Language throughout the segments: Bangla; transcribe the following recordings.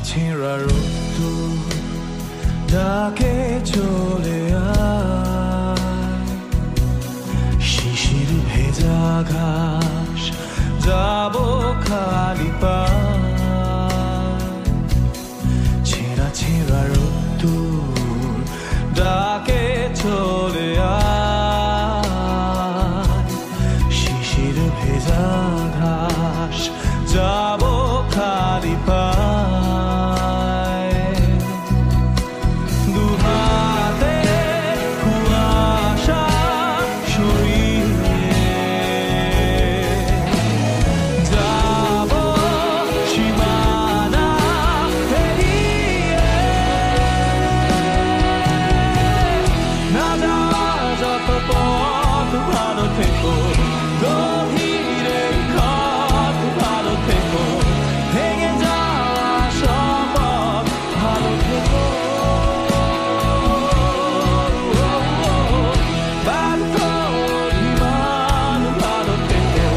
ছেঁড়া রোদ্দুর ডাকে চলে আয়, শিশির ভেজা ঘাস যাব খালি পায়। ছেঁড়া ছেঁড়া রোদ্দুর ডাকে চলে আয়, শিশির ভেজা ঘাস যাব খালি পায়। দুহাতে কুয়াশা সরিয়ে যাব সীমানা পেরিয়ে, না যাওয়া যত পথ ভালো থেকো, গভীরের খাত ভালো থেকো, ভেঙে যাওয়া সম্ভব ভালো থেকো। ব্যর্থ অভিমান ভালো থেকো,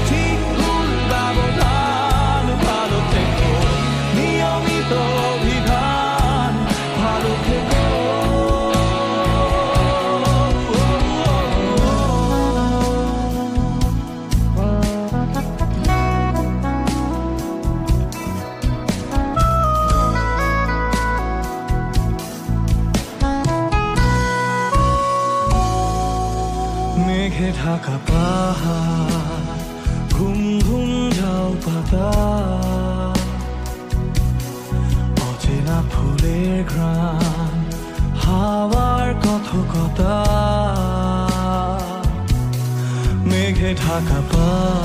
ঠিক ভুল ব্যবধান ভালো থেকো, নিয়মিত অভিধান ভালো থেকো। মেঘে ঢাকা পাহাড়, ঘুম ঘুম ঝাউ পাতা, অচেনা ফুলের ঘ্রাণ, হাওয়ার কথকতা। মেঘে ঢাকা পাহাড়,